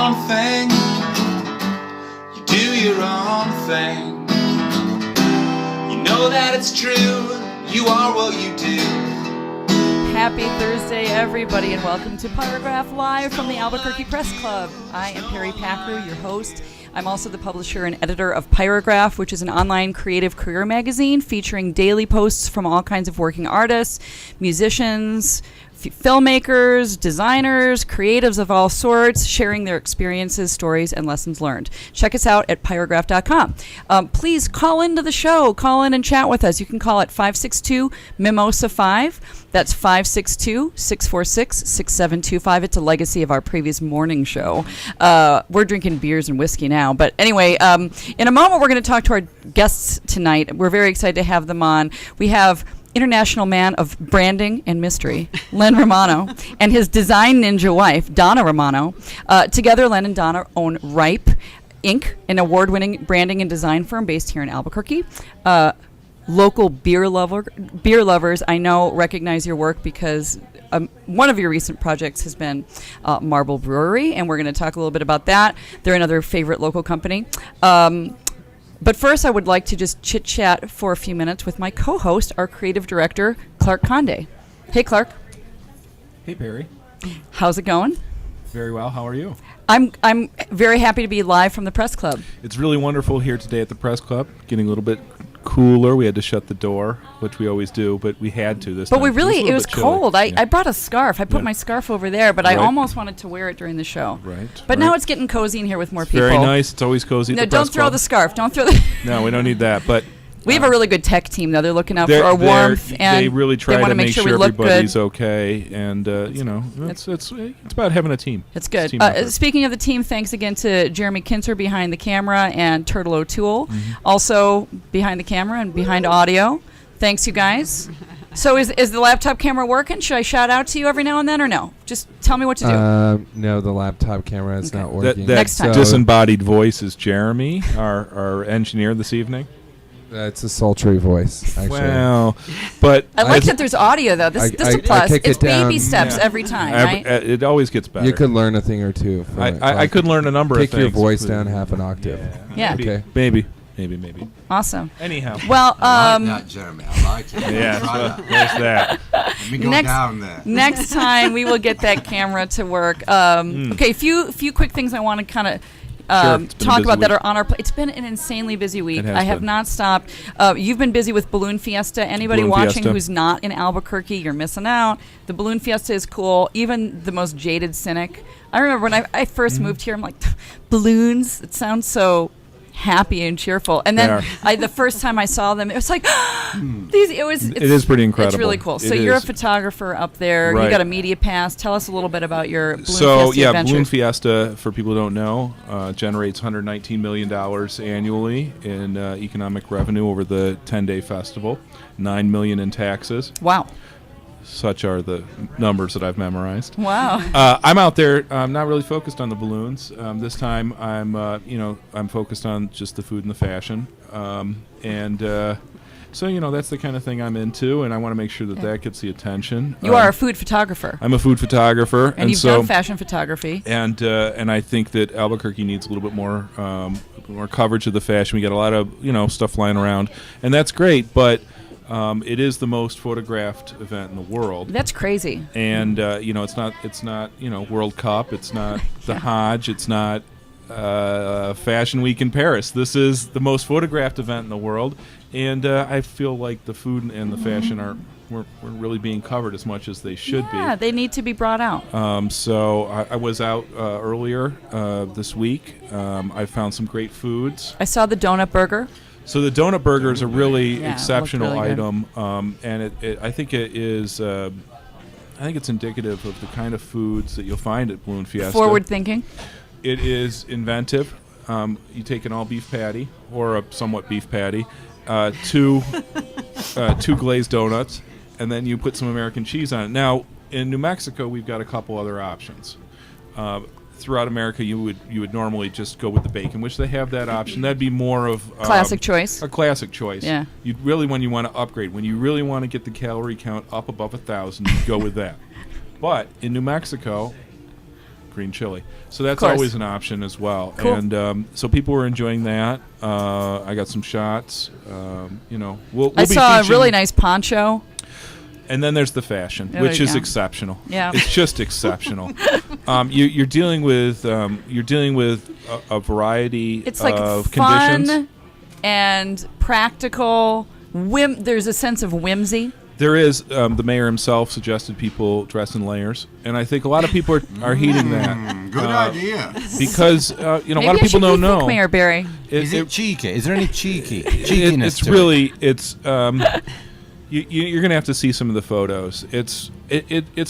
own thing. You do your own thing. You know that it's true. You are what you do. Happy Thursday, everybody, and welcome to Pyragraph Live from the Albuquerque Press Club. I am Perry Packer, your host. I'm also the publisher and editor of Pyragraph, which is an online creative career magazine featuring daily posts from all kinds of working artists, musicians, filmmakers, designers, creatives of all sorts, sharing their experiences, stories, and lessons learned. Check us out at pyragraph.com. Please call into the show. Call in and chat with us. You can call at 562-MIMOSA-5. That's 562-646-6725. It's a legacy of our previous morning show. We're drinking beers and whiskey now. But anyway, in a moment, we're going to talk to our guests tonight. We're very excited to have them on. We have international man of branding and mystery, Len Romano, and his design ninja wife, Donna Romano. Together, Len and Donna own Ripe Inc., an award-winning branding and design firm based here in Albuquerque. Local beer lovers, I know, recognize your work because one of your recent projects has been Marble Brewery, and we're going to talk a little bit about that. They're another favorite local company. But first, I would like to just chit-chat for a few minutes with my co-host, our creative director, Clark Conde. Hey, Clark. Hey, Perry. How's it going? Very well. How are you? I'm very happy to be live from the Press Club. It's really wonderful here today at the Press Club. Getting a little bit cooler. We had to shut the door, which we always do, but we had to this time. But it was cold. I brought a scarf. I put my scarf over there, but Right. I almost wanted to wear it during the show. Right. But now it's getting cozy in here with more people. Very nice. It's always cozy at No, the Press don't throw Club. the scarf. Don't throw the... No, we don't need that, but... We have a really good tech team, though. They're looking out for our warmth, and they really try want to make sure sure we look everybody's good. okay, and it's about having a team. It's good. Team effort. Speaking of the team, thanks again to Jeremy Kinzer behind the camera and Turtle O'Toole, also behind the camera and behind audio. Thanks, you guys. So is the laptop camera working? Should I shout out to you every now and then, or no? Just tell me what to do. No, the laptop camera is not working. That Next time. disembodied voice is Jeremy, our engineer this evening. It's a sultry voice, actually. Well, but I like that there's audio, though. This is a plus. kick It's it down. baby steps Yeah. every time, right? It always gets better. You could learn a thing or two. From it. I could learn a number of Kick things. your voice down half an octave. Yeah. Maybe, Okay. Maybe. Awesome. Anyhow. Well, I like that, Jeremy. I like it. Yeah, Try so that. there's that. Let me go Next- down there. next time we will get that camera to work. Okay, few quick things I want to kind of Sure, it's been a talk busy about that week. are on our plate. It's been an insanely busy week. It has I have been. not stopped. You've been busy with Balloon Fiesta. Anybody Balloon watching Fiesta. who's not in Albuquerque, you're missing out. The Balloon Fiesta is cool. Even the most jaded cynic. I remember when I first moved here, I'm like, balloons? It sounds so happy and cheerful. And then the first time I saw them, it was like, it is pretty incredible. It's really cool. It So you're a is. photographer up there. Right. You got a media pass. Tell us a little bit about your Balloon So Fiesta yeah, adventures. Balloon Fiesta, for people who don't know, generates $119 million annually in economic revenue over the 10-day festival, $9 million in taxes. Wow. Such are the numbers that I've memorized. Wow. I'm out there. I'm not really focused on the balloons. This time, I'm focused on just the food and the fashion, so that's the kind of thing I'm into, and I want to make sure that gets the attention. You are a food photographer. I'm a food photographer, And you've done fashion photography. And I think that Albuquerque needs a little bit more coverage of the fashion. We got a lot of stuff flying around, and that's great, but. It is the most photographed event in the world. That's crazy. And it's not World Cup. It's not the Hajj. It's not Fashion Week in Paris. This is the most photographed event in the world, and I feel like the food and the fashion weren't really being covered as much as they should be. Yeah, they need to be brought out. So I was out earlier this week. I found some great foods. I saw the donut burger. So the donut burger is a really Yeah, it exceptional looked really item, and I think it is. I think it's indicative of the kind of foods that you'll find at Balloon Fiesta. Forward thinking. It is inventive. You take an all beef patty or a somewhat beef patty, two glazed donuts, and then you put some American cheese on it. Now in New Mexico, we've got a couple other options. Throughout America, you would normally just go with the bacon, which they have that option. That'd be more of Classic choice. a classic choice. Yeah. You'd really, when you want to upgrade, when you really want to get the calorie count up above 1,000, you go with that. But in New Mexico, green chili. So that's course. always an option as well. Cool. And so people were enjoying that. I got some shots. We'll I be saw a teaching- really nice poncho. And then there's the fashion, Oh, which is yeah. exceptional. Yeah. It's just exceptional. You're dealing with a variety It's like of fun conditions. and practical. There's a sense of whimsy. There is the mayor himself suggested people dress in layers, and I think a lot of people are heeding that Good idea. because a Maybe lot of I people should don't rethink know. Mayor Barry. Is it cheeky? Is there any cheekiness It's to really you're going to have to see some of the photos. It's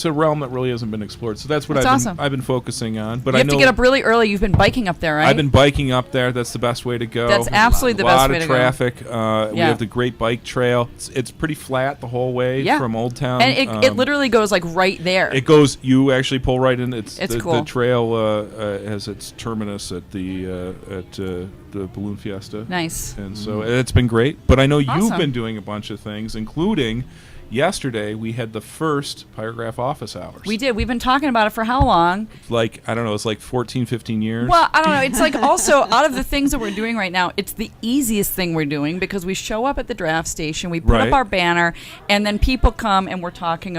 a realm that really hasn't been explored. So that's what Awesome. I've been focusing on. But You I have know to get up really early. You've been biking up there, right? I've been biking up there. That's the best way to go. That's absolutely the best way A to lot go. of traffic. We have the great bike trail. It's pretty flat the whole way from Old Town. And it literally goes like right there. It goes. You actually pull right in. It's cool. The trail has its terminus at the Balloon Fiesta. Nice. And so it's been great. But I know you've Awesome. been doing a bunch of things, including yesterday we had the first Pyragraph office hours. We did. We've been talking about it for how long? Like, I don't know, it's like 14, 15 years. Well, I don't know. It's like also out of the things that we're doing right now, it's the easiest thing we're doing because we show up at the draft station, we put Right. up our banner, and then people come and we're talking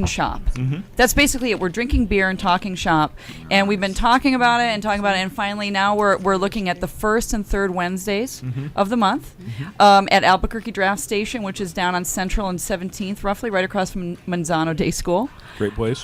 shop. Mm-hmm. That's basically it. We're drinking beer and talking shop, and we've been talking about it, and finally now we're looking at the first and third Wednesdays Mm-hmm. of the month at Albuquerque Draft Station, which is down on Central and 17th, roughly right across from Manzano Day School. Great place.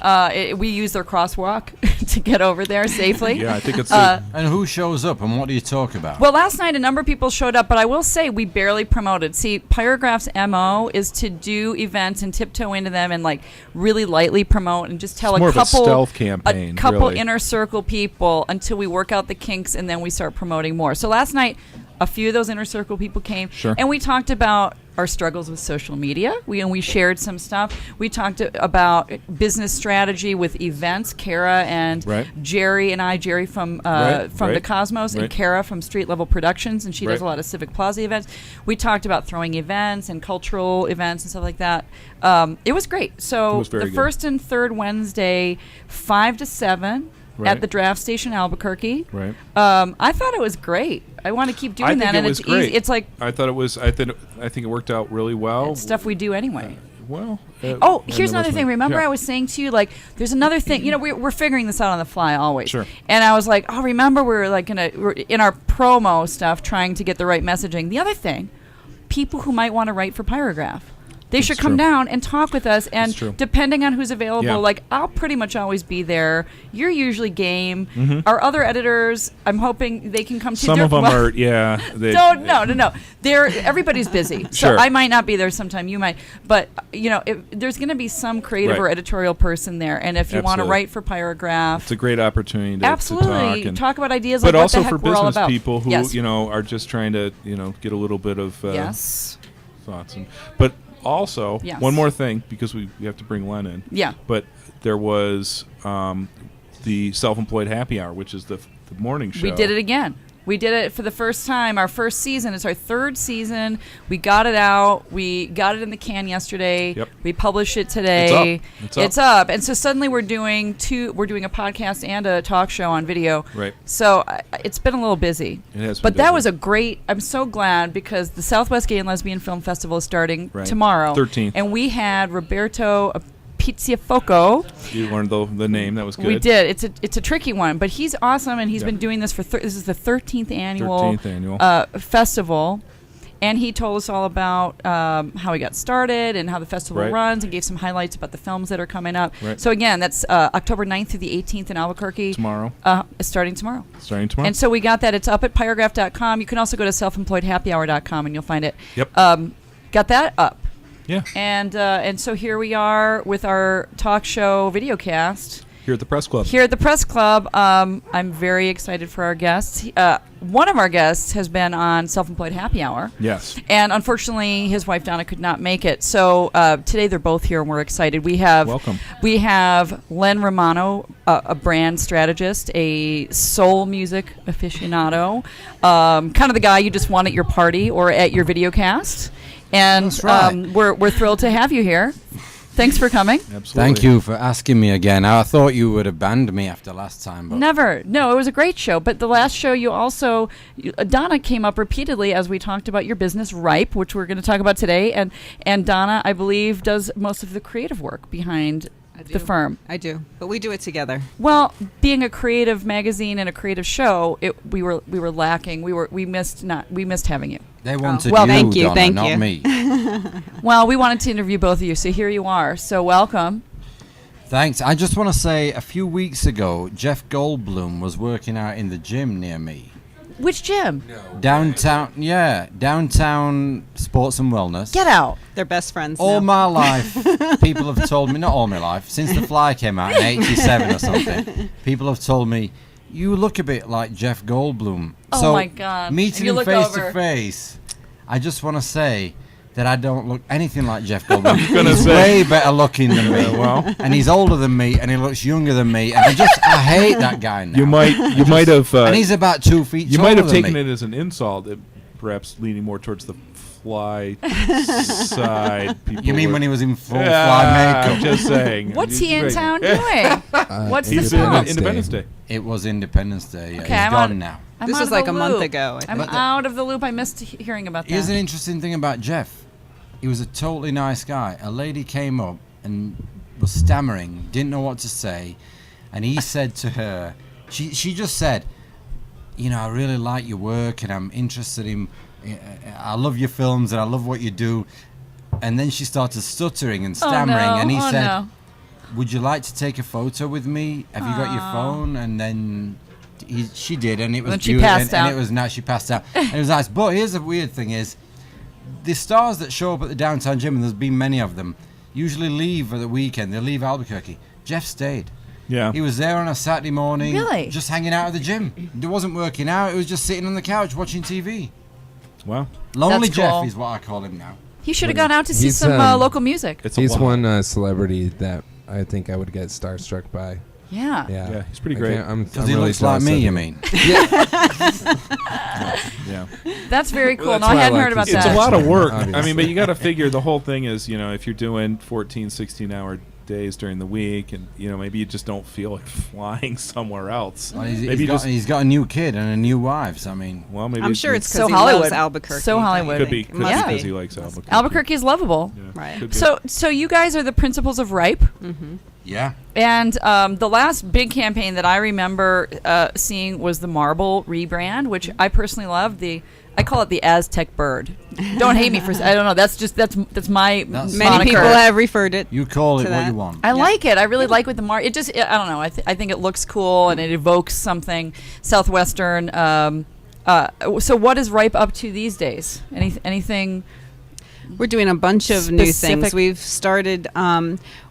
We use their crosswalk to get over there safely. Yeah, I think it's And who shows up and what do you talk about? Well, last night a number of people showed up, but I will say we barely promoted. See, Pyragraph's MO is to do events and tiptoe into them and like really lightly promote and just tell It's more a of a couple stealth campaign, a couple really. inner circle people until we work out the kinks and then we start promoting more. So last night a few of those inner circle people came, Sure. and we talked about our struggles with social media. We shared some stuff. We talked about business strategy with events. Kara and Right. Jerry and I, Jerry from Right, the right, Cosmos, and right. Kara from Street Level Productions, and she does Right. a lot of Civic Plaza events. We talked about throwing events and cultural events and stuff like that. It was great. So It was very the good. first and third Wednesday, 5 to 7. Right. At the draft station, Albuquerque. Right. I thought it was great. I want to keep doing I think that, it and was it's great. easy. It's like I thought it was. I think it worked out really well. it's stuff we do anyway. Well. Oh, and here's there another was thing. my- Remember, yeah. I was saying to you, like, there's another thing. You know, we're figuring this out on the fly always. Sure. And I was like, oh, remember, we're in our promo stuff trying to get the right messaging. The other thing, people who might want to write for Pyragraph. They should come true. down and talk with us, and true. depending on who's available, Yeah. like I'll pretty much always be there. You're usually game. Mm-hmm. Our other editors, I'm hoping they can come too. Some They're- of them well, are. Yeah. They, no. Everybody's busy. So Sure. I might not be there sometime. You might. But, there's going to be some creative Right. or editorial person there. And if you want to Absolutely. write for Pyragraph, It's a great opportunity to absolutely talk. talk about ideas But like also what the for heck we're all business about. people who Yes. are just trying to get a little bit of Yes. thoughts. But also Yes. one more thing, because we have to bring Len in. Yeah. But there was the self-employed happy hour, which is the morning show. We did it again. We did it for the first time. Our first season. It's our third season. We got it out. We got it in the can yesterday. Yep. We published it today. It's up. And so suddenly we're doing a podcast and a talk show on video. Right. So it's been a little busy. It has been But that busy. was a great. I'm so glad because the Southwest Gay and Lesbian Film Festival is starting Right. tomorrow. 13th. And we had Roberto Pizziafoco. You learned the name. That was good. We did. It's a tricky one, but he's awesome, and he's Yeah. been doing this for this is the 13th annual 13th annual. festival, and he told us all about how he got started and how the festival Right. runs, and gave some highlights about the films that are coming up. Right. So again, that's October 9th through the 18th in Albuquerque. Tomorrow. Starting tomorrow. Starting tomorrow. And so we got that. It's up at pyragraph.com. You can also go to selfemployedhappyhour.com, and you'll find it. Yep. Got that up. Yeah. And so here we are with our talk show video cast Here at the Press Club. here at the Press Club. I'm very excited for our guests. One of our guests has been on Self-Employed Happy Hour. Yes. And unfortunately, his wife Donna could not make it. So today they're both here, and we're excited. Welcome. We have Len Romano, a brand strategist, a soul music aficionado, kind of the guy you just want at your party or at your video cast. And That's right. we're thrilled to have you here. Thanks for coming. Absolutely. Thank you for asking me again. I thought you would have banned me after last time. But Never. No, it was a great show. But the last show, Donna came up repeatedly as we talked about your business, Ripe, which we're going to talk about today. And Donna, I believe, does most of the creative work behind the firm. I do, but we do it together. Well, being a creative magazine and a creative show, we were lacking. We missed having you. They wanted well, you, thank you, Donna, thank not you. me. Well, we wanted to interview both of you, so here you are. So welcome. Thanks. I just want to say, a few weeks ago, Jeff Goldblum was working out in the gym near me. Which gym? Downtown Sports and Wellness. Get out. They're best friends All now. my life, people have told me, not all my life, since The Fly came out in 87 or something, people have told me, you look a bit like Jeff Goldblum. Oh so my God. Meeting You him look face over. to face, I just want to say that I don't look anything like Jeff Goldblum. gonna He's say. way better looking than me. well. And he's older than me, and he looks younger than me, and I hate that guy now. You might have. And he's about 2 feet You taller might have than taken me. it as an insult, perhaps leaning more towards the Fly side. People You mean were- when he was in full Yeah, fly I'm makeup? just saying. What's He's he in great. town doing? What's the He's film? in Independence Day. It was Independence Day. Yeah, Okay, he's I'm gone on- now. I'm This out was of like the a month loop. ago, I I'm think. out of the loop. I missed hearing about that. Here's an interesting thing about Jeff. He was a totally nice guy. A lady came up and was stammering, didn't know what to say, and he said to her, she just said, you know, I really like your work and I'm interested in, I love your films and I love what you do. And then she started stuttering and stammering, and he said, no. would you like to take a photo with me? Have you got your phone? And then she did, and it was Then she beautiful. passed and out. it was nice. She passed out. And it was nice. But here's the weird thing is, the stars that show up at the downtown gym, and there's been many of them, usually leave for the weekend. They leave Albuquerque. Jeff stayed. Yeah. He was there on a Saturday morning, Really? just hanging out at the gym. It wasn't working out. It was just sitting on the couch watching TV. Wow. Lonely That's cool. Jeff is what I call him now. He should have gone out to see He's, some local music. It's a He's lot. one celebrity that I think I would get starstruck by. Yeah. Yeah, Yeah, he's pretty I great. can't- I'm Because he really looks like jealous me, of you him. mean? Yeah. That's very cool. Well, No, that's I why I hadn't like heard about his It's that. a lot of work. Obviously. I mean, but you got to figure the whole thing is, if you're doing 14, 16-hour days during the week, and maybe you just don't feel like flying somewhere else. Well, maybe he's got a new kid and a new wife, so I mean... well, maybe I'm sure it's So because he Hollywood. loves Albuquerque. So Hollywood. could be It must Yeah. because be. he likes Albuquerque. Albuquerque is lovable. Yeah, Right. could be. So you guys are the principals of Ripe, Yeah. and the last big campaign that I remember seeing was the Marble rebrand, which I personally love. I call it the Aztec bird. Don't hate me for I don't know. That's my That's- Many moniker. people have referred it. You call it To what that. you want. I like it. I really like with the I don't know. I think it looks cool and it evokes something southwestern. So what is Ripe up to these days? Anything? We're doing a bunch of new Specific- things. We've started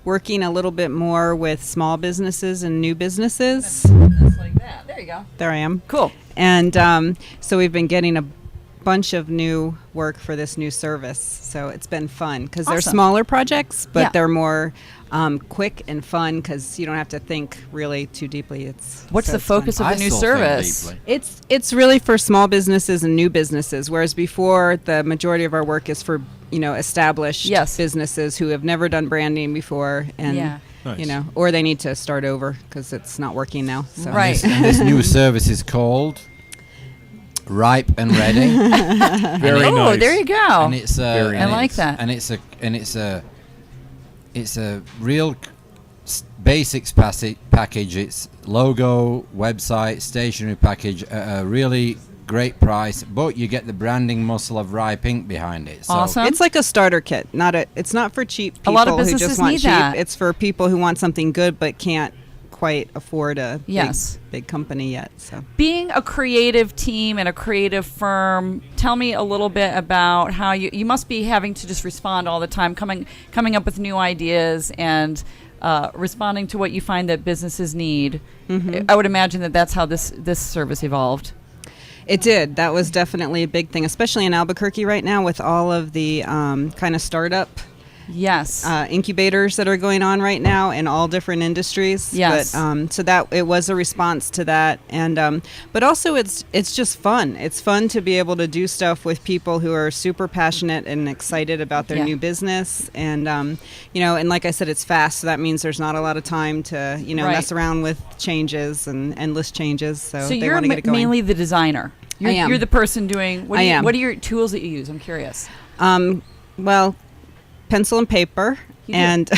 working a little bit more with small businesses and new businesses. Like that. There you go. There I am. Cool. And so we've been getting a bunch of new work for this new service. So it's been fun because they're Awesome. smaller projects, but Yeah. they're more quick and fun because you don't have to think really too deeply. What's so the it's fun. focus of I the new still think service? deeply. It's really for small businesses and new businesses, whereas before the majority of our work is for established Yes. businesses who have never done branding before, and Yeah. Nice. or they need to start over because it's not working now. So. Right. And this new service is called Ripe and Ready. Very Oh, nice. there you go. And it's Very I like that. And it's a real basics package. It's logo, website, stationery package at a really great price, but you get the branding muscle of Ripe Ink behind it. So Awesome. It's like a starter kit. It's not for cheap people A lot of who businesses just want need cheap. that. It's for people who want something good but can't quite afford a Yes. big company yet. So Being a creative team and a creative firm, tell me a little bit about how you must be having to just respond all the time, coming up with new ideas and responding to what you find that businesses need. I would imagine that's how this service evolved. it did. That was definitely a big thing, especially in Albuquerque right now with all of the kind of startup Yes. incubators that are going on right now in all different industries. Yes. But, so that it was a response to that, and but also it's just fun. It's fun to be able to do stuff with people who are super passionate and excited about their Yeah. new business, and and like I said, it's fast, so that means there's not a lot of time to Right. mess around with changes and endless changes. So So they you're want to get it going. mainly the designer. You're, I am. You're the person doing. I am. What are your tools that you use? I'm curious. Well, pencil and paper You do. and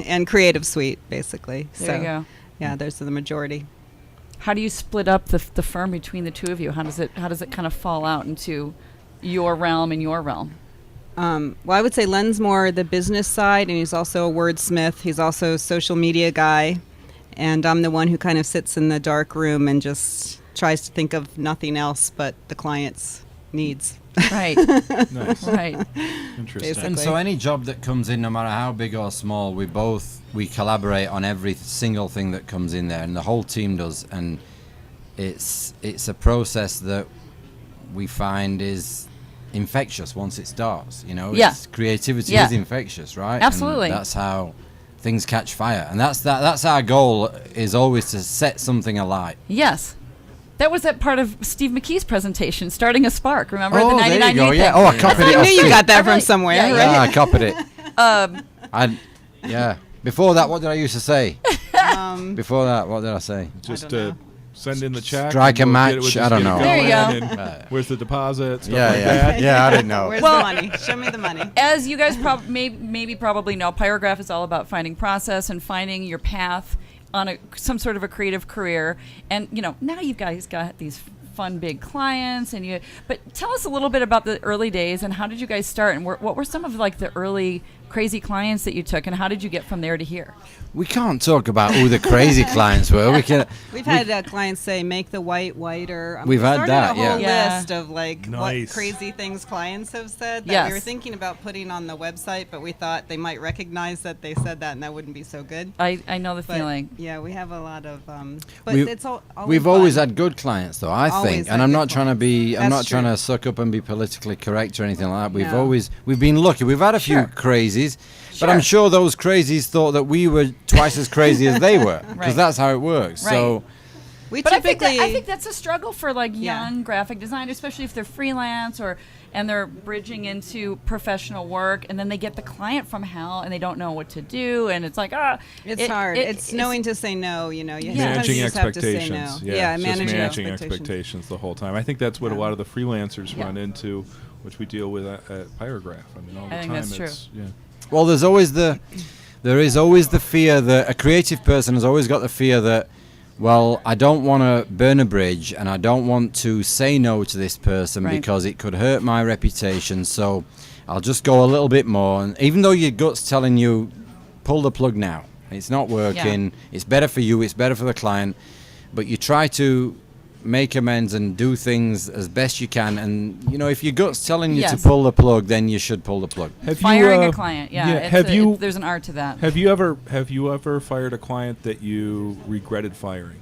and Creative Suite, basically. There so you go. yeah, those are the majority. How do you split up the firm between the two of you? How does it kind of fall out into your realm and your realm? Well, I would say Len's more the business side, and he's also a wordsmith. He's also a social media guy, and I'm the one who kind of sits in the dark room and just tries to think of nothing else but the client's needs. Right. Nice. Right. Interesting. Basically. And so any job that comes in, no matter how big or small, we collaborate on every single thing that comes in there, and the whole team does. And it's a process that we find is infectious once it starts. Yeah. Creativity Yeah. is infectious, right? Absolutely. And that's how things catch fire, and that's our goal, is always to set something alight. Yes. That was that part of Steve McKee's presentation, starting a spark. Remember Oh, the there 99 you go. New Yeah. thing? Oh, I copied it. I knew you off got that Really? from somewhere, Yeah, right? Yeah, I copied it. Yeah. Before that, what did I used to say? Before that, what did I say? Just don't know. send in the check. Strike and a we'll get it- match, we'll just I don't get it know. There you going, go. and where's the deposit? Stuff Yeah, like yeah, that. yeah. I didn't know. Where's Well- the money? Show me the money. As you guys probably know, Pyragraph is all about finding process and finding your path on some sort of a creative career. And now you guys got these fun big clients, but tell us a little bit about the early days and how did you guys start, and what were some of the early crazy clients that you took, and how did you get from there to here? We can't talk about who the crazy clients were. We've had clients say, "Make the white whiter." We've had started that, a whole yeah. list of Nice. what crazy things clients have said that Yes. we were thinking about putting on the website, but we thought they might recognize that they said that, and that wouldn't be so good. I know the But feeling. yeah, we have a lot of. But We've- it's always We've fun. always had good clients, though. I Always think, had and I'm good not trying to be. I'm That's not trying true. to suck up and be politically correct or anything like that. No. We've been lucky. We've had a few Sure. crazies, but I'm sure those crazies thought that we were twice as crazy as they were, because Right. that's how it works. Right. So We But I think typically. that's a struggle for Yeah. young graphic designers, especially if they're freelance and they're bridging into professional work, and then they get the client from hell and they don't know what to do, and it's like It's hard. It's knowing to say no. You sometimes Managing you just have to say no. expectations. Yeah, it's just managing managing expectations. expectations the whole time. I think that's what a Yeah. lot of the freelancers Yeah. run into, which we deal with at Pyragraph. I mean, all the I think time. that's true. Yeah. Well, there is always the fear that a creative person has always got the fear that, well, I don't want to burn a bridge and I don't want to say no to this person Right. because it could hurt my reputation. So I'll just go a little bit more. And even though your gut's telling you, pull the plug now, it's not working, it's better for you, it's better for the client, but you try to make amends and do things as best you can. And, if your gut's telling you to Yes. pull the plug, then you should pull the plug. Have Firing you, a client, there's an art to that. Have you ever fired a client that you regretted firing?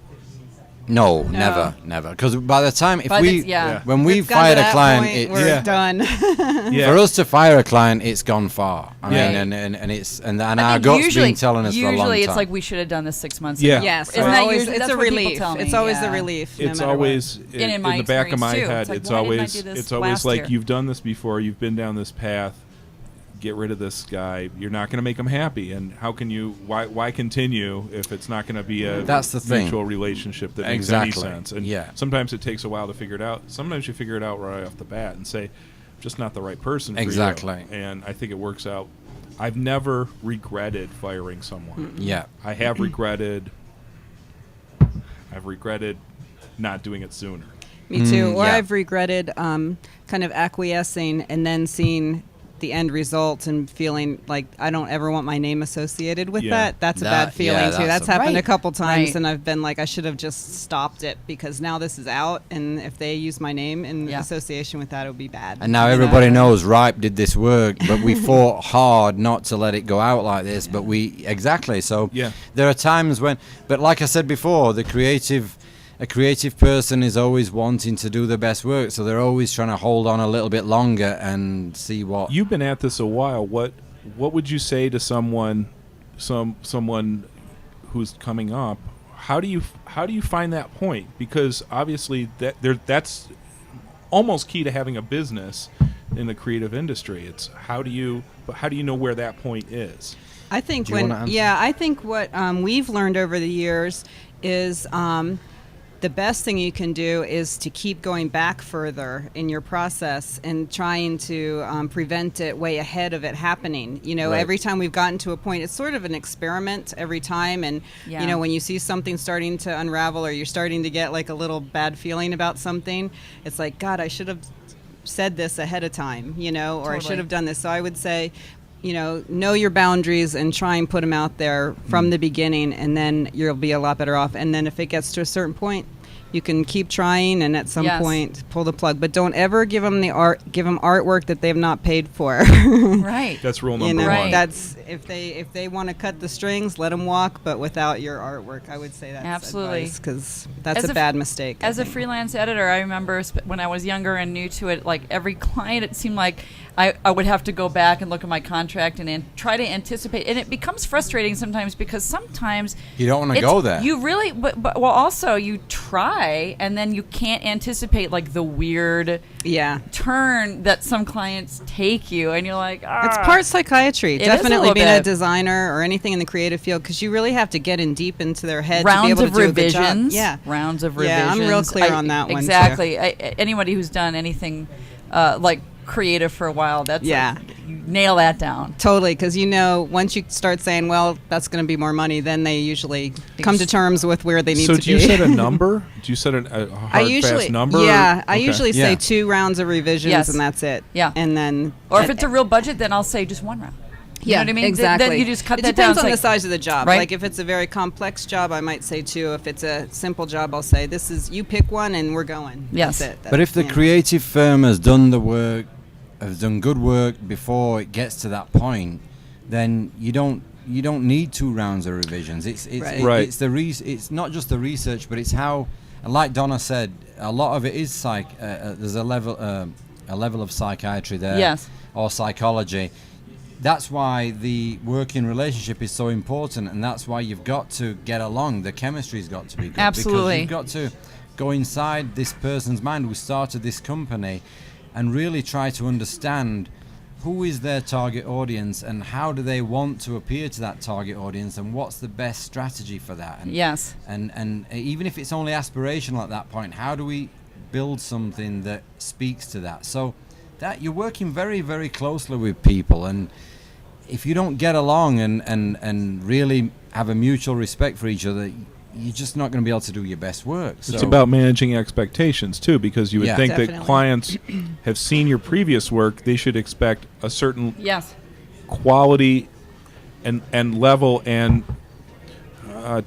No, never. Because by the time But it's- yeah. when we We've gotten fired to a that client, point, it's, we're Yeah. done. Yeah. for us to fire a client, it's gone far. I Yeah. mean, and it's and I our think gut's been telling us for a long time. Usually it's like we should have done this 6 months Yeah. ago. Yes, Isn't that always, usually, it's that's a what people relief. tell me, It's always yeah. a relief. It's no matter always And in in my the back of my experience, too, head. it's like, It's why didn't I always do this it's always last like year? you've done this before. You've been down this path. Get rid of this guy. You're not going to make him happy. And how can you? Why continue if it's not going to be a That's the thing. mutual relationship that makes Exactly. any sense? And Yeah. sometimes it takes a while to figure it out. Sometimes you figure it out right off the bat and say, "I'm just not the right person." Exactly. For you. And I think it works out. I've never regretted firing someone. Yeah. I have regretted. I've regretted not doing it sooner. Me too. Or yeah. I've regretted kind of acquiescing and then seeing the end result and feeling like I don't ever want my name associated with Yeah. that. That's a That- bad feeling yeah, too. that's That's a- happened Right. a couple times, Right. and I've been like, I should have just stopped it because now this is out, and if they use my name in Yeah. association with that, it would be bad. And now You know? everybody knows Ripe did this work, but we fought hard not to let it go out like this. But exactly. So Yeah. there are times when, but like I said before, a creative person is always wanting to do the best work, so they're always trying to hold on a little bit longer and see what. You've been at this a while. What what would you say to someone who's coming up? How do you find that point? Because obviously that's almost key to having a business in the creative industry. It's how do you know where that point is? I think Do you wanna answer? I think what we've learned over the years is the best thing you can do is to keep going back further in your process and trying to prevent it way ahead of it happening. You know, Right. every time we've gotten to a point, it's sort of an experiment every time. And, Yeah. you know, when you see something starting to unravel or you're starting to get like a little bad feeling about something, it's like, God, I should have said this ahead of time, you know, or I Totally. should have done this. So I would say, you know your boundaries and try and put them out there from the beginning, and then you'll be a lot better off. And then if it gets to a certain point, you can keep trying, and at some Yes. point pull the plug. But don't ever give them artwork that they've not paid for. Right. That's rule You number know, Right. one. that's if they want to cut the strings, let them walk, but without your artwork. I would say that's Absolutely. because that's As a a bad mistake. I As a think. freelance editor, I remember when I was younger and new to it, like every client, it seemed like I would have to go back and look at my contract and try to anticipate. And it becomes frustrating sometimes because sometimes You don't want to it's- go there. You really, but well, also you try and then you can't anticipate like the weird yeah. turn that some clients take you, and you're like, It's part psychiatry. It is a Definitely little being a bit. designer or anything in the creative field, because you really have to get in deep into their head to be rounds able to of do a good job. revisions. Yeah. Rounds of Yeah, revisions. I'm real clear on that one, too. Exactly. Anybody who's done anything like creative for a while, that's Yeah. you nail that down. Totally, because once you start saying, well, that's going to be more money, then they usually come to terms with where they need So to do you be. set a number? Do you set a hard, fast number? Yeah, I Okay. usually say Yeah. 2 rounds of revisions, Yes. and that's it. Yeah. And then... Or if it's a real budget, then I'll say just one round. You know what I mean? Exactly. Then you just cut it that down. depends on It's the like- size of the job. Right. Like if it's a very complex job, I might say 2. If it's a simple job, I'll say you pick one and we're going. Yes. That's it. But if the you know. creative firm has done the work, has done good work before it gets to that point, then you don't need 2 rounds of revisions. Right. Right. It's not just the research, but it's how, and like Donna said, a lot of it is there's a level of psychiatry there, Yes. or psychology. That's why the working relationship is so important, and that's why you've got to get along. The chemistry's got to be good. Absolutely. Because you've got to go inside this person's mind who started this company and really try to understand who is their target audience and how do they want to appear to that target audience and what's the best strategy for that. And, Yes. and even if it's only aspirational at that point, how do we build something that speaks to that? So that you're working very, very closely with people, and if you don't get along and really have a mutual respect for each other, you're just not going to be able to do your best work. It's about managing expectations too, because you would Yeah. think that Definitely. clients have seen your previous work; they should expect a certain Yes. quality and level and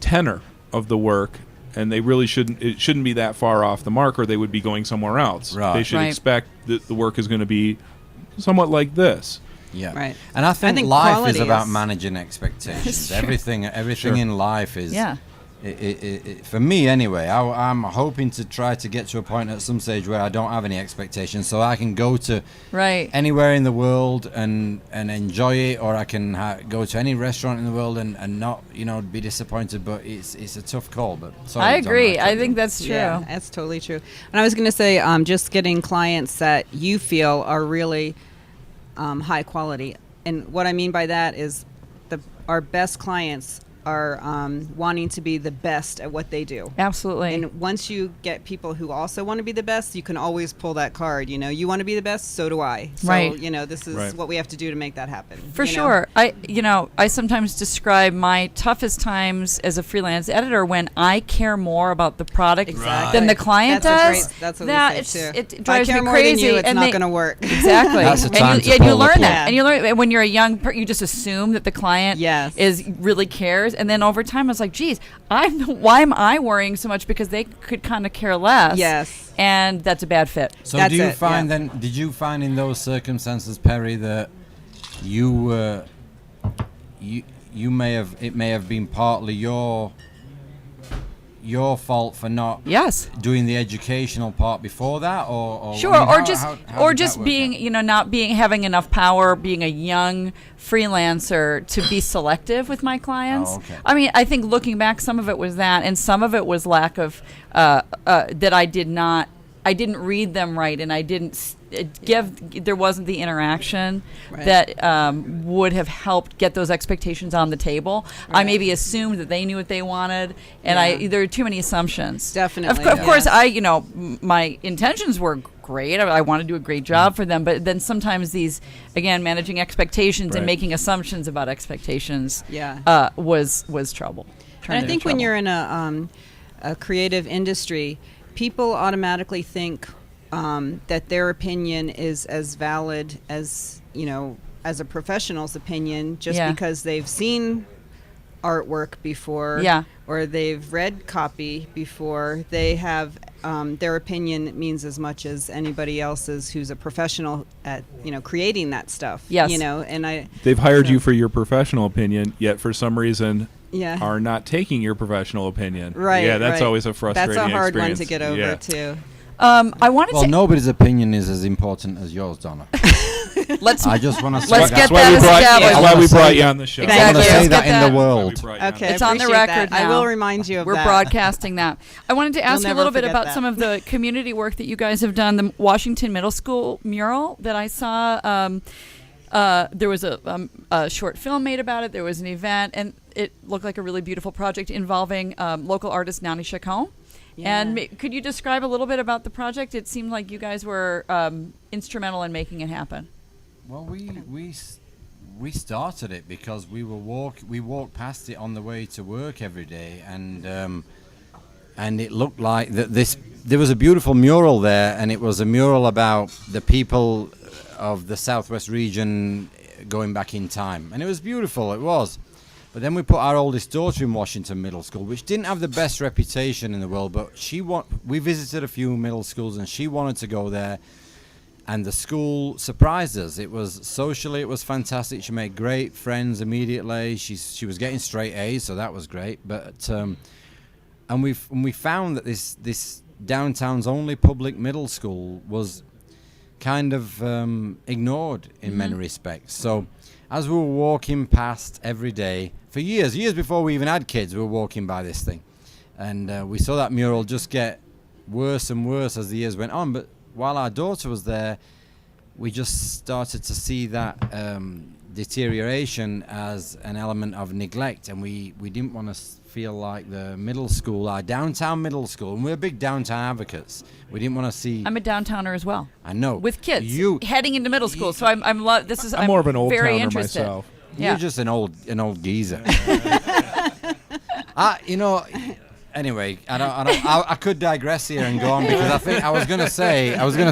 tenor of the work, and they really shouldn't. It shouldn't be that far off the mark, or they would be going somewhere else. Right. They should Right. expect that the work is going to be somewhat like this. Yeah, Right. And I think life is quality about is- managing expectations. true. Everything Sure. in life is. Yeah. For me, anyway, I'm hoping to try to get to a point at some stage where I don't have any expectations, so I can go to Right. anywhere in the world and enjoy it, or I can go to any restaurant in the world and not be disappointed. But it's a tough call. But sorry, I Donna, agree. cut I you think off. that's true. Yeah, that's totally true. And I was going to say, just getting clients that you feel are really high quality. And what I mean by that is our best clients are wanting to be the best at what they do. Absolutely. And once you get people who also want to be the best, you can always pull that card. You want to be the best, so do I. So, Right. This is Right. what we have to do to make that happen. For you know? sure. I sometimes describe my toughest times as a freelance editor when I care more about the product Exactly. than the client That's does. that's what That we it's- say too. it If I drives care me more crazy. than you, it's and not they- going to work. Exactly. That's the time and to you pull the learn plug. that. And you learn and when you're a young you just assume that the client Yes. really cares, and then over time I was like, geez, why am I worrying so much, because they could kind of care less. Yes. And that's a bad fit. So That's do you it, find yeah. then? Did you find in those circumstances, Perry, that you may have been partly your your fault for not Yes. doing the educational part before that, or Sure, I mean, or how- just how or did that just work being, out? you know, not being having enough power, being a young freelancer to be selective with my clients. Oh, okay. I mean, I think looking back, some of it was that, and some of it was lack of that I didn't read them right, and I didn't there wasn't the interaction Right. that would have helped get those expectations on the table. I Right. maybe assumed that they knew what they wanted, and Yeah. there are too many assumptions. Definitely, Of course, yes. my intentions were great. I want to do a great job for them, but then sometimes these, again, managing expectations and Right. making assumptions about expectations, Yeah. was trouble. And I think when you're in a creative industry, people automatically think that their opinion is as valid as, you know, as a professional's opinion, just Yeah. because they've seen artwork before, Yeah. or they've read copy before. They have their opinion means as much as anybody else's who's a professional at, you know, creating that stuff. Yes. You know, and They've hired so- you for your professional opinion, yet for some reason yeah. are not taking your professional opinion. Right. Yeah, that's right. always a frustrating That's a hard experience. one to get over Yeah. too. I wanted Well, to nobody's opinion is as important as yours, Donna. let's I just want to say let's that. get That's why that we brought, established. that's why we brought you on the show. I Exactly. want to Let's say get that in that. the That's why we world. brought you on. Okay, It's on the appreciate record that. I now. will remind you of We're that. broadcasting that. I wanted to ask you a never little bit forget about that. some of the community work that you guys have done. The Washington Middle School mural that I saw. There was a short film made about it. There was an event, and it looked like a really beautiful project involving local artist Nani Chacon. Yeah. And could you describe a little bit about the project? It seemed like you guys were instrumental in making it happen. Well, we started it because we walked past it on the way to work every day, and it looked like that there was a beautiful mural there, and it was a mural about the people of the Southwest region going back in time, and it was beautiful. It was. But then we put our oldest daughter in Washington Middle School, which didn't have the best reputation in the world, but we visited a few middle schools, and she wanted to go there. And the school surprised us. It was socially, it was fantastic. She made great friends immediately. She was getting straight A's, so that was great. But and we found that this downtown's only public middle school was kind of ignored in many respects. So as we were walking past every day for years before we even had kids, we were walking by this thing, and we saw that mural just get worse and worse as the years went on. But while our daughter was there, we just started to see that deterioration as an element of neglect, and we didn't want to feel like the middle school, our downtown middle school, and we're big downtown advocates. We didn't want to see. I'm a downtowner as well. I know With kids You, heading into middle school, so I'm I'm more of an old very towner interested. myself. Yeah. You're just an old geezer. Anyway, I could digress here and go on because I think I was gonna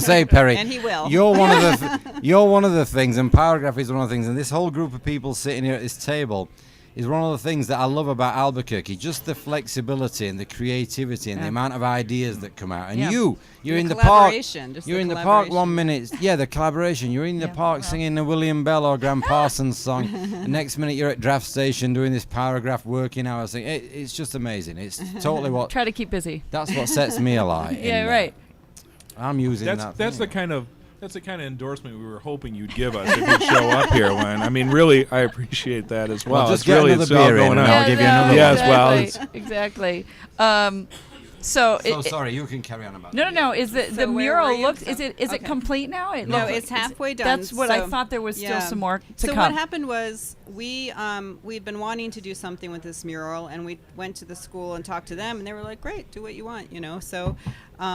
say, Perry. And he will. You're one of the things, and Pyragraph is one of the things, and this whole group of people sitting here at this table is one of the things that I love about Albuquerque. Just the flexibility and the creativity and the amount of ideas that come out. And Yeah. you're The in the park. collaboration, just You're the in the park collaboration. 1 minute. Yeah, the collaboration. You're in the park singing the William Bell or Graham Parsons song. The next minute you're at draft station doing this Pyragraph working hours. It's just amazing. It's totally what. Try to keep busy. That's what sets me alight. Yeah, right. I'm using That's that. that's the thing. kind of endorsement we were hoping you'd give us if you'd show up here. When I mean, really, I appreciate that as well. Well, just it's get really another it's all beer in going and on. I'll give you another Yeah, one. as well, Exactly. So Sorry, you can carry on about No, that. no. Is the So where mural were you? looks? Is it Okay. complete now? It No, looks- it's is- halfway done. That's what I So, thought. There was still yeah. some more to So come. what happened was we'd been wanting to do something with this mural, and we went to the school and talked to them, and they were like, "Great, do what you want," you know. So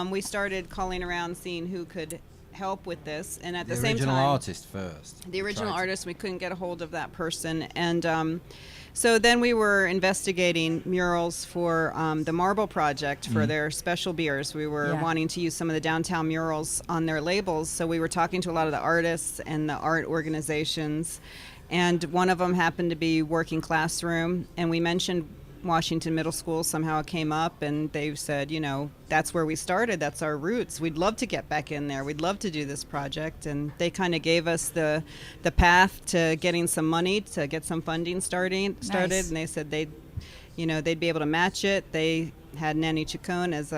we started calling around, seeing who could help with this, and at the same original time, artist first. the original Tried to- artist, we couldn't get a hold of that person, and so then we were investigating murals for the Marble Project for their special beers. We were Yeah. wanting to use some of the downtown murals on their labels, so we were talking to a lot of the artists and the art organizations, and one of them happened to be Working Classroom, and we mentioned Washington Middle School. Somehow it came up, and they said, you know, that's where we started, that's our roots, we'd love to get back in there, we'd love to do this project. And they kind of gave us the path to getting some money to get some funding started. Nice. And they said they'd be able to match it. They had Nanny Chacon as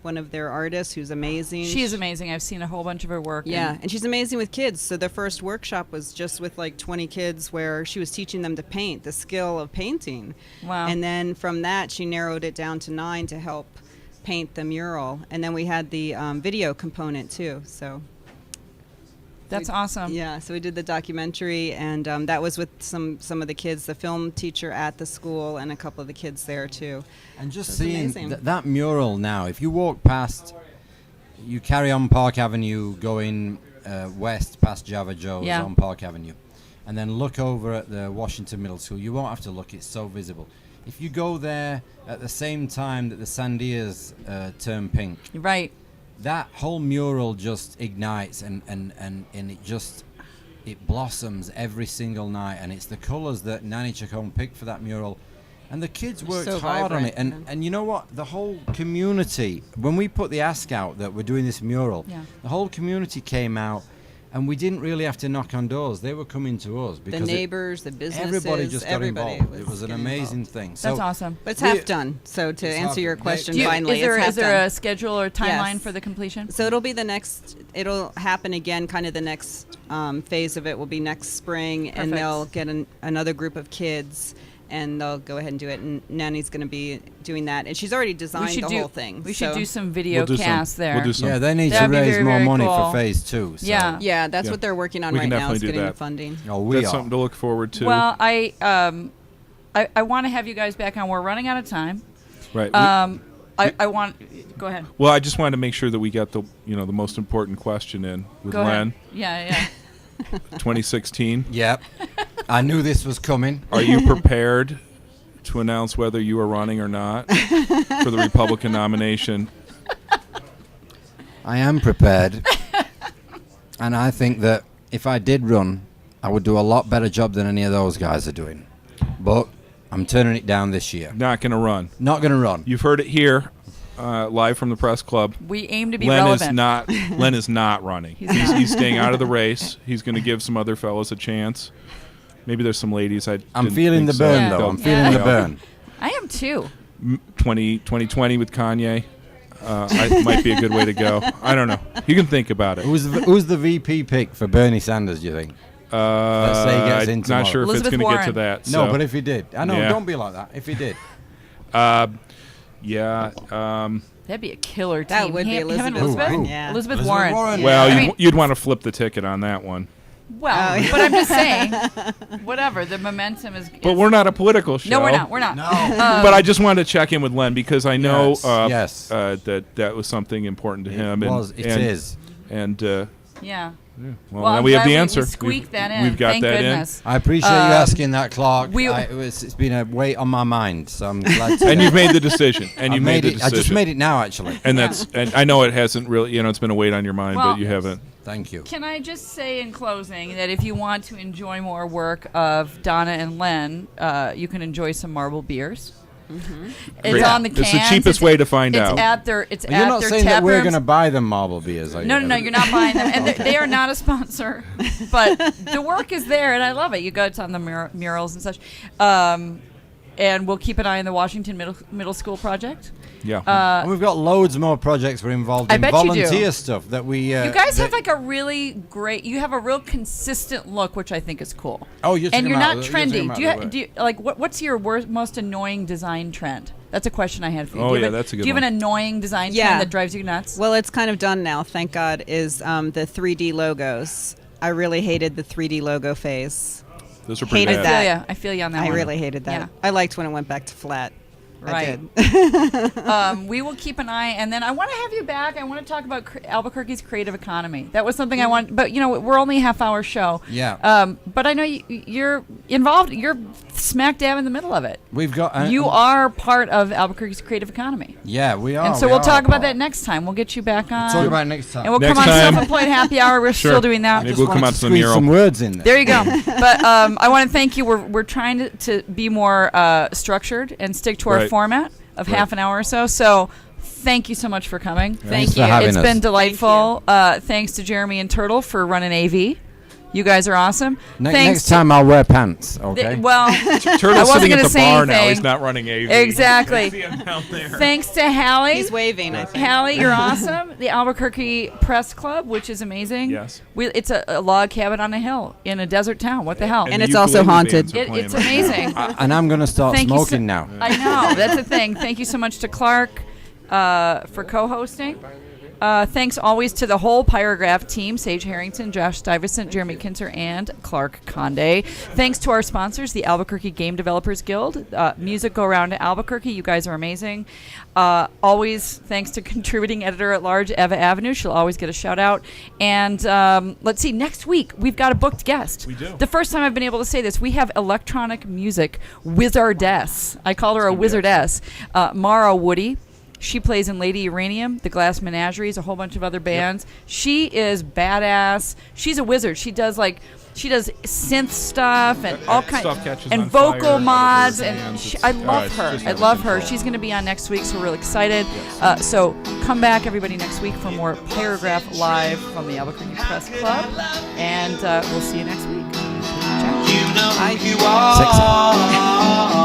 one of their artists who's amazing. She is amazing. I've seen a whole bunch of her work. Yeah, and she's amazing with kids. So the first workshop was just with like 20 kids where she was teaching them to paint, the skill of painting. Wow. And then from that, she narrowed it down to 9 to help paint the mural. And then we had the video component too. So That's awesome. yeah, so we did the documentary, and that was with some of the kids, the film teacher at the school, and a couple of the kids there too. And just So it's seeing amazing. that mural now, if you walk past, you carry on Park Avenue going west past Java Joe's Yeah. on Park Avenue, and then look over at the Washington Middle School, you won't have to look, it's so visible. If you go there at the same time that the Sandias turn pink, Right. that whole mural just ignites and it blossoms every single night, and it's the colors that Nanny Chacon picked for that mural, and the kids worked so hard on vibrant, it, and you know what, the whole community, when we put the ask out that we're doing this mural, Yeah. the whole community came out, and we didn't really have to knock on doors, they were coming to us The because neighbors, the businesses, everybody just got everybody involved. It was an getting amazing involved. thing. That's awesome. But it's We- half done. So to It's answer half your done. question, Do you- finally, is there it's half is there done. a schedule or timeline Yes. for the completion? So it'll be it'll happen again, kind of the next phase of it will be next spring, and Perfect. they'll get another group of kids, and they'll go ahead and do it, and Nanny's going to be doing that. And she's already designed the whole thing. We should so- do some video We'll do some. casts there. We'll do some. Yeah, they need That'd to be raise very, more very money cool. for phase 2. So. Yeah. Yeah, that's Yeah. what they're working on We right can now, definitely is do getting the that. funding. Oh, we That's are. something to look forward to. Well, I want to have you guys back on. We're running out of time. right. I want. Go ahead. Well, I just wanted to make sure that we got the most important question in with Go Len. ahead. Yeah. 2016. Yep. I knew this was coming. Are you prepared to announce whether you are running or not for the Republican nomination? I am prepared. And I think that if I did run, I would do a lot better job than any of those guys are doing. But I'm turning it down this year. Not going to run. Not going to run. You've heard it here, live from the press club. We aim to be Len relevant. Len is not running. He's staying out of the race. He's going to give some other fellas a chance. Maybe there's some ladies. I'm didn't feeling think the so. burn, Yeah. though. They'll- I'm feeling Yeah. the burn. I am too. 2020 with Kanye. Might be a good way to go. I don't know. You can think about it. Who's the VP pick for Bernie Sanders, do you think? Let's say he gets in I'm tomorrow. not sure if Elizabeth it's going to get to Warren. that. No, so. but if he did. I know, Yeah. don't be like that. If he did. Yeah. That'd be a killer team. That would be Him and Elizabeth Elizabeth. Warren. Yeah. Elizabeth Elizabeth Warren. Warren. Well, I mean- you'd want to flip the ticket on that one. Well, Oh, yeah. but I'm just saying, whatever. The momentum is. But we're not a political show. No, we're not. We're not. But I just wanted to check in with Len because I know Yes. that was something important to him. It was. It is. And Yeah. well, Well, now I'm we have glad the we answer. squeaked that in. We've got Thank that goodness. I appreciate you asking that, Clark. we- It's been a weight on my mind, so I'm glad to. in. And you've made the decision. And I you made the it. decision. I just made it now, actually. And and I know it hasn't really. It's been a weight on your mind, Well- but you haven't. Thank you. Can I just say in closing that if you want to enjoy more work of Donna and Len, you can enjoy some marble beers. It's Great. on the cans. It's the cheapest way to find it's out. At their, it's You're at not their saying that tap we're rooms. going to buy them marble beers, are you? No, you're not buying them, and they are not a sponsor. But the work is there, and I love it. You go, it's on the murals and such. And we'll keep an eye on the Washington Middle School project. Yeah. And we've got loads more projects we're involved I in. bet you do. Volunteer stuff that we. You guys have like a really great. You have a real consistent look, which I think is cool. Oh, you're and talking you're about not the- you're talking trendy. about Do you, the work. do you like what's your most annoying design trend? That's a question I had for you. Oh, Do you yeah, have that's a good Do you have one. an annoying design Yeah. trend that drives you nuts? Well, it's kind of done now, thank God, is the 3D logos. I really hated the 3D logo phase. Those are pretty hated bad. that. I feel you on that I one. really hated that. Yeah. I liked when it went back to flat. Right. I did. We will keep an eye, and then I want to have you back. I want to talk about Albuquerque's creative economy. That was something I want, but we're only a half-hour show. Yeah. But I know you're involved. You're smack dab in the middle of it. We've got. You are part of Albuquerque's creative economy. Yeah, we are. And so we we'll are talk about part. that next time. We'll get you back on. Talk about it next time. And we'll Next come on time. Self-Employed Happy Hour. We're Sure. still doing that. Maybe Just we'll wanted come out to to the squeeze mural. some words in there. There you go. But I want to thank you. We're trying to be more structured and stick to our Right. format of Right. half an hour or so. So thank you so much for coming. Thanks for having It's us. been delightful. Thanks to Jeremy and Turtle for running AV. You guys are awesome. Next time I'll wear pants, okay? Well, Turtle's wasn't sitting at gonna the say bar now. anything. He's not running AV. Exactly. I see him down there. thanks to Hallie. He's waving, I think. Hallie, you're awesome. The Albuquerque Press Club, which is amazing. Yes. It's a log cabin on a hill in a desert town. What the hell? And the it's also ukulele haunted. bands are playing It's right now. amazing. And I'm going to start Thank you so- smoking now. I know. That's the thing. Thank you so much to Clark for co-hosting. Thanks always to the whole Pyragraph team, Sage Harrington, Josh Stuyvesant, Jeremy Kinzer, and Clark Conde. Thanks to our sponsors, the Albuquerque Game Developers Guild, Music Go Round to Albuquerque. You guys are amazing. Always thanks to contributing editor-at-large, Eva Avenue. She'll always get a shout-out. And let's see, next week, we've got a booked guest. We do. The first time I've been able to say this, we have electronic music wizardess. I call her a wizardess. Mara Woody. She plays in Lady Uranium, The Glass Menageries, a whole bunch of other bands. Yep. She is badass. She's a wizard. She does synth stuff and all kinds and vocal mods, and I love her. I love her. She's going to be on next week, so we're really excited. Yes. So come back, everybody, next week for more Pyragraph Live from the Albuquerque Press Club, and we'll see you next week. Ciao. You know Bye. who you are.